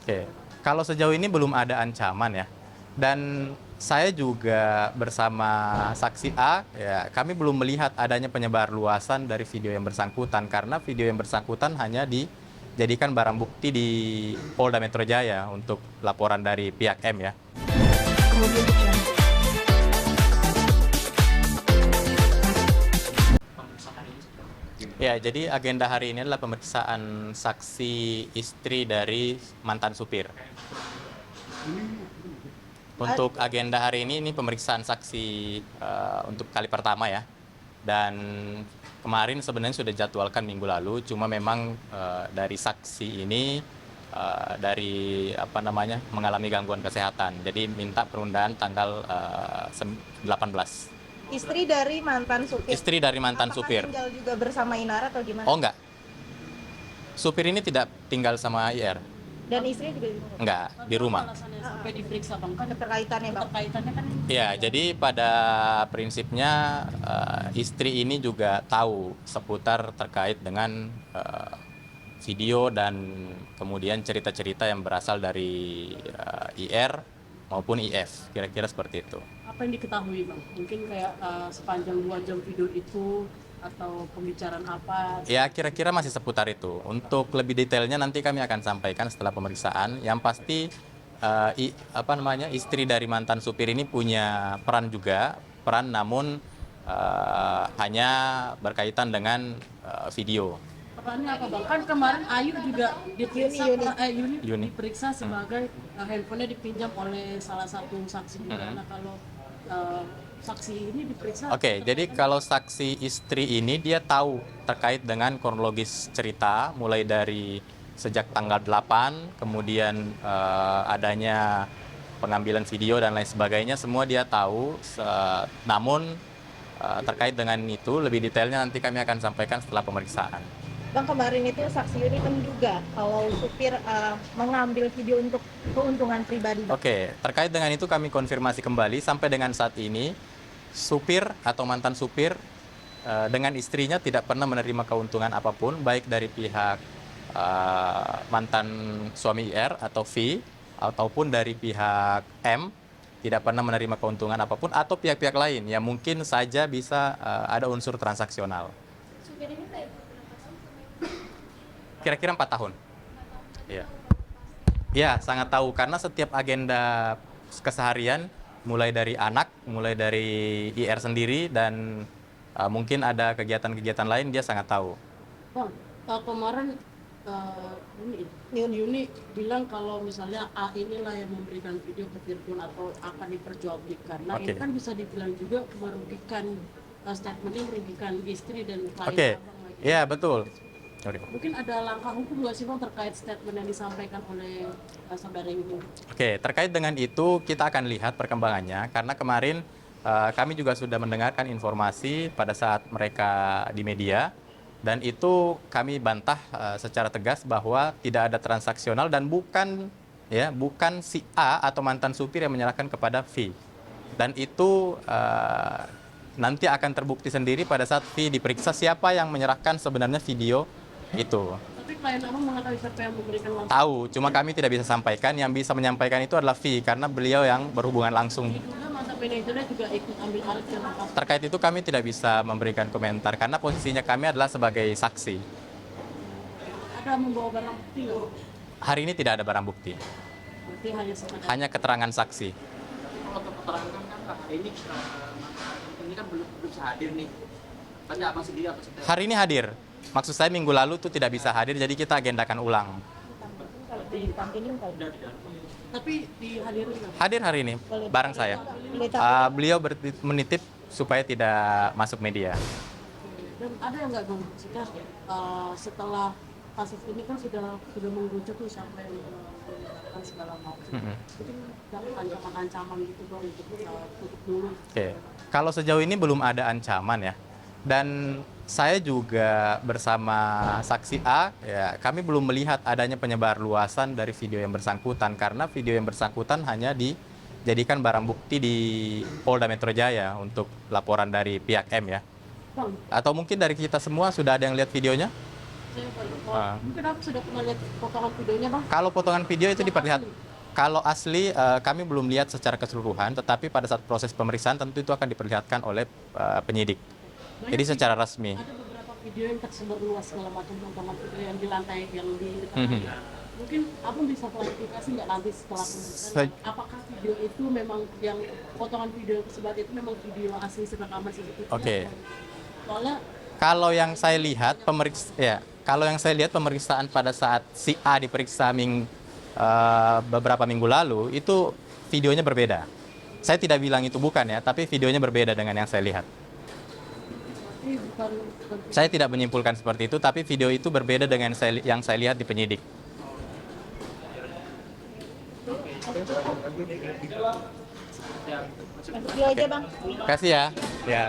Oke, kalau sejauh ini belum ada ancaman ya. Dan saya juga bersama saksi A, ya, kami belum melihat adanya penyebar luasan dari video yang bersangkutan karena video yang bersangkutan hanya dijadikan barang bukti di Polda Metro Jaya untuk laporan dari pihak M ya. Ya, jadi agenda hari ini adalah pemeriksaan saksi istri dari mantan supir. Untuk agenda hari ini pemeriksaan saksi untuk kali pertama ya. Dan kemarin sebenarnya sudah dijadwalkan minggu lalu, cuma memang dari saksi ini mengalami gangguan kesehatan. Jadi minta penundaan tanggal 18. Istri dari mantan supir. Istri dari mantan Apakah supir. tinggal juga bersama Inara atau gimana? Oh enggak. Supir ini tidak tinggal sama IR. Dan istri juga di rumah? Enggak, di rumah. Alasannya sampai diperiksa bang, kan Keterkaitannya bang? terkaitannya kan Ya, jadi pada prinsipnya istri ini juga tahu seputar terkait dengan video dan kemudian cerita-cerita yang berasal dari IR maupun IF, kira-kira seperti itu. apa yang diketahui bang? Mungkin kayak sepanjang 2 jam video itu atau pembicaraan apa? Ya, kira-kira masih seputar itu. Untuk lebih detailnya nanti kami akan sampaikan setelah pemeriksaan. Yang pasti istri dari mantan supir ini punya peran juga, namun hanya berkaitan dengan video. Perannya apa bang? Kan kemarin Ayu juga diperiksa, Yuni. diperiksa sebagai handphonenya dipinjam oleh salah satu saksi juga. Nah kalau saksi ini diperiksa. Oke, jadi kalau saksi istri ini dia tahu terkait dengan kronologis cerita mulai dari sejak tanggal 8, kemudian adanya pengambilan video dan lain sebagainya, semua dia tahu. Namun terkait dengan itu lebih detailnya nanti kami akan sampaikan setelah pemeriksaan. Bang, kemarin itu saksi Yuni menduga kalau supir mengambil video untuk keuntungan pribadi. Oke, terkait dengan itu kami konfirmasi kembali sampai dengan saat ini supir atau mantan supir dengan istrinya tidak pernah menerima keuntungan apapun baik dari pihak mantan suami IR atau V ataupun dari pihak M, tidak pernah menerima keuntungan apapun, atau pihak-pihak lain yang mungkin saja bisa ada unsur transaksional. Supir ini Kira-kira 4 tahun. Iya. Ya, sangat tahu karena setiap agenda keseharian mulai dari anak, mulai dari IR sendiri dan mungkin ada kegiatan-kegiatan lain dia sangat tahu. Bang, kemarin Yuni bilang kalau misalnya A inilah yang memberikan video ke Virgun atau akan diperjualbelikan. Nah ini kan bisa dibilang juga merugikan, statementnya merugikan istri dan klien. Oke, iya betul. Mungkin ada langkah hukum nggak sih bang terkait statement yang disampaikan oleh saudara ini? Oke, terkait dengan itu kita akan lihat perkembangannya karena kemarin kami juga sudah mendengarkan informasi pada saat mereka di media dan itu kami bantah secara tegas bahwa tidak ada transaksional dan bukan si A atau mantan supir yang menyerahkan kepada V. Dan itu nanti akan terbukti sendiri pada saat V diperiksa siapa yang menyerahkan sebenarnya video itu. Tapi klien abang mengetahui siapa yang memberikan langsung? Tahu, cuma kami tidak bisa sampaikan. Yang bisa menyampaikan itu adalah V karena beliau yang berhubungan langsung. Diduga mantan manajernya juga ikut ambil alih dalam kasus. Terkait itu kami tidak bisa memberikan komentar karena posisinya kami adalah sebagai saksi. Ada membawa barang bukti nggak? Hari ini tidak ada barang bukti, Berarti hanya sekedar. hanya keterangan saksi. Kalau untuk keterangan kan hari ini kan belum bisa hadir nih. Tanya abang sendiri apa sih? Hari ini hadir. Maksud saya minggu lalu tuh tidak bisa hadir, jadi kita agendakan ulang. kalau ditampilin kalau Tapi dihadirin nggak? Hadir hari ini, bareng saya. Beliau menitip supaya tidak masuk media. Dan ada yang nggak bang? Maksudnya setelah kasus ini kan sudah mengerucut tuh sampai menggunakan segala macam. Mungkin ada ancaman-ancaman gitu bang untuk tutup dulu. Oke, kalau sejauh ini belum ada ancaman ya. Dan saya juga bersama saksi A, ya, kami belum melihat adanya penyebar luasan dari video yang bersangkutan karena video yang bersangkutan hanya dijadikan barang bukti di Polda Metro Jaya untuk laporan dari pihak M ya. Bang, Atau mungkin dari kita semua sudah ada yang lihat videonya? Saya baru tahu. Ah. Mungkin aku sudah pernah lihat potongan videonya bang. Kalau potongan video itu Yang diperlihat, asli. kalau asli kami belum lihat secara keseluruhan, tetapi pada saat proses pemeriksaan tentu itu akan diperlihatkan oleh penyidik. Jadi secara resmi. Ada beberapa video yang tersebar luas segala macam potongan video yang di lantai yang di dekat Mhm. lantai. Mungkin abang bisa klarifikasi nggak nanti setelah pemeriksaan? Apakah video itu memang yang potongan video yang tersebar itu memang video asli rekaman CCTV? Oke. Soalnya Kalau yang saya lihat kalau yang saya lihat pemeriksaan pada saat si A diperiksa beberapa minggu lalu itu videonya berbeda. Saya tidak bilang itu bukan ya, tapi videonya berbeda dengan yang saya lihat. ini bukan Saya tidak menyimpulkan seperti itu, tapi video itu berbeda dengan yang saya lihat di penyidik. Video aja bang. Kasih ya. Ya.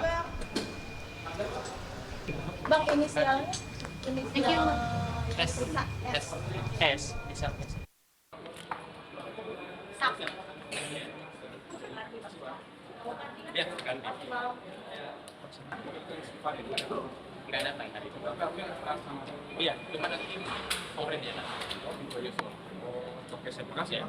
Bang inisialnya? Inisial S. periksa, S. S. Misal S. Ya, kan. Nggak datang hari itu. Iya, cuma nanti kemarin dia datang. Untuk SMS ya.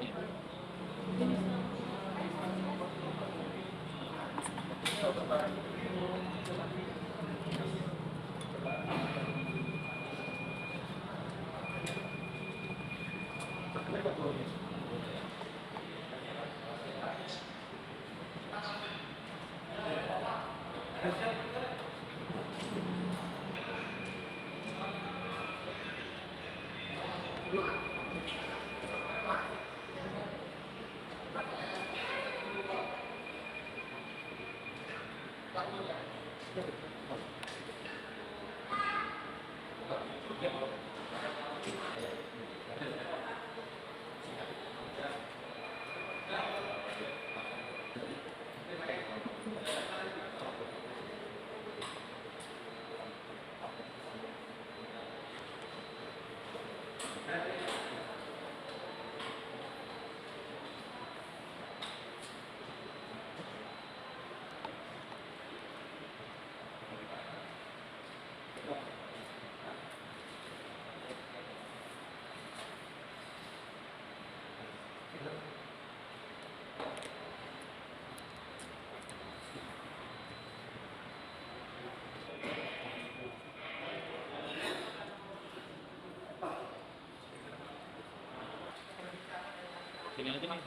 Sini aja nih.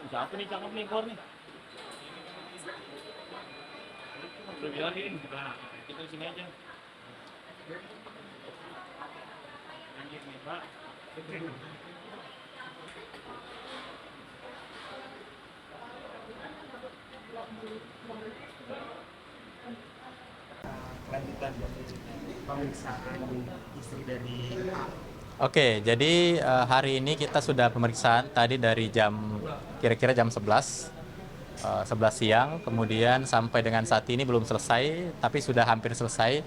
Siapa nih cakep nih keluar nih? Udah bilangin. Nah, kita di sini aja. Anjir nih, Pak. Lanjutan dari pemeriksaan istri dari A. Oke, jadi hari ini kita sudah pemeriksaan tadi dari kira-kira jam 11 siang, kemudian sampai dengan saat ini belum selesai, tapi sudah hampir selesai,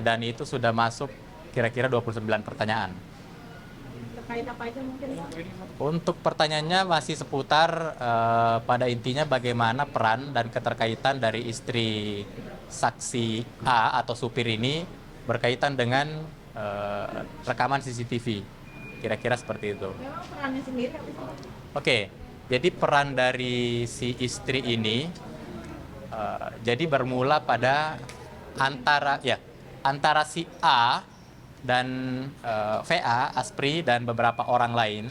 dan itu sudah masuk kira-kira 29 pertanyaan. terkait apa aja mungkin bang? Untuk pertanyaannya masih seputar pada intinya bagaimana peran dan keterkaitan dari istri saksi A atau supir ini berkaitan dengan rekaman CCTV. Kira-kira seperti itu. Memang perannya sendiri apa sih bang? Oke, jadi peran dari si istri ini jadi bermula pada antara si A dan VA, Aspri dan beberapa orang lain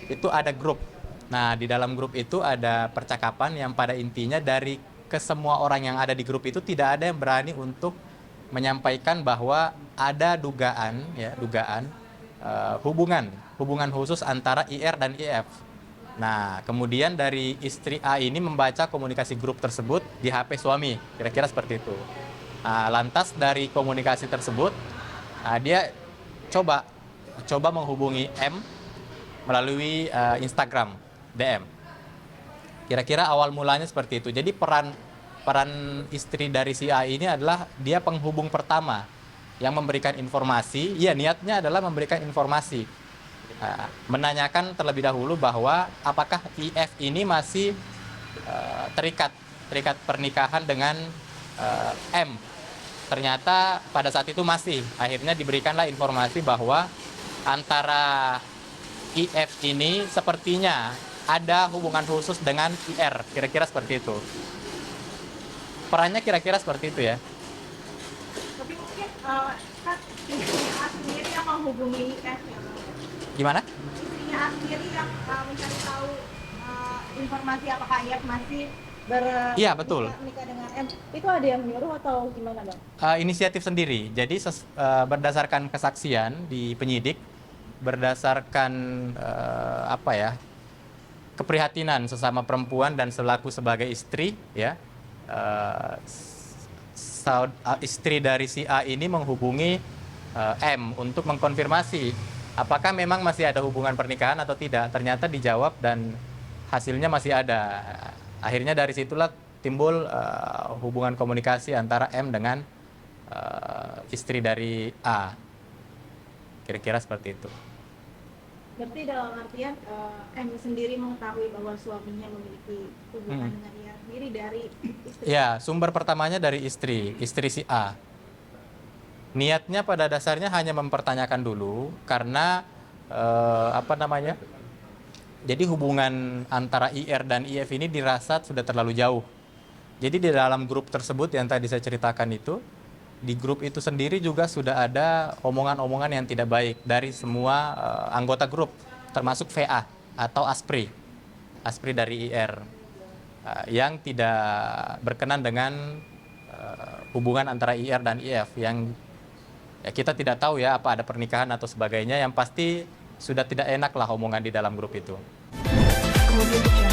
itu ada grup. Nah, di dalam grup itu ada percakapan yang pada intinya dari kesemua orang yang ada di grup itu tidak ada yang berani untuk menyampaikan bahwa ada dugaan hubungan khusus antara IR dan IF. Nah, kemudian dari istri A ini membaca komunikasi grup tersebut di HP suami, kira-kira seperti itu. Nah, lantas dari komunikasi tersebut, dia coba menghubungi M melalui Instagram DM. Kira-kira awal mulanya seperti itu. Jadi peran istri dari si A ini adalah dia penghubung pertama yang memberikan informasi. Ya, niatnya adalah memberikan informasi, menanyakan terlebih dahulu bahwa apakah IF ini masih terikat pernikahan dengan M. Ternyata pada saat itu masih. Akhirnya diberikanlah informasi bahwa antara IF ini sepertinya ada hubungan khusus dengan IR. Kira-kira seperti itu. Perannya kira-kira seperti itu ya. Tapi mungkin kan istrinya A sendiri yang menghubungi IF ya. Gimana? Istrinya A sendiri yang mencari tahu informasi apakah IF masih Iya, betul. menikah dengan M. Itu ada yang nyuruh atau gimana Bang? Inisiatif sendiri. Jadi berdasarkan kesaksian di penyidik, berdasarkan apa ya, keprihatinan sesama perempuan dan selaku sebagai istri, ya, istri dari si A ini menghubungi M untuk mengkonfirmasi apakah memang masih ada hubungan pernikahan atau tidak. Ternyata dijawab dan hasilnya masih ada. Akhirnya dari situlah timbul hubungan komunikasi antara M dengan istri dari A. Kira-kira seperti itu. Berarti dalam artian M sendiri mengetahui bahwa suaminya memiliki hubungan dengan dia sendiri dari istri. Ya, sumber pertamanya dari istri si A. Niatnya pada dasarnya hanya mempertanyakan dulu karena apa namanya? Jadi hubungan antara IR dan IF ini dirasa sudah terlalu jauh. Jadi di dalam grup tersebut yang tadi saya ceritakan itu, di grup itu sendiri juga sudah ada omongan-omongan yang tidak baik dari semua anggota grup, termasuk VA atau ASPRI dari IR, yang tidak berkenan dengan hubungan antara IR dan IF, yang ya kita tidak tahu ya apa ada pernikahan atau sebagainya, yang pasti sudah tidak enak lah omongan di dalam grup itu. Kemudian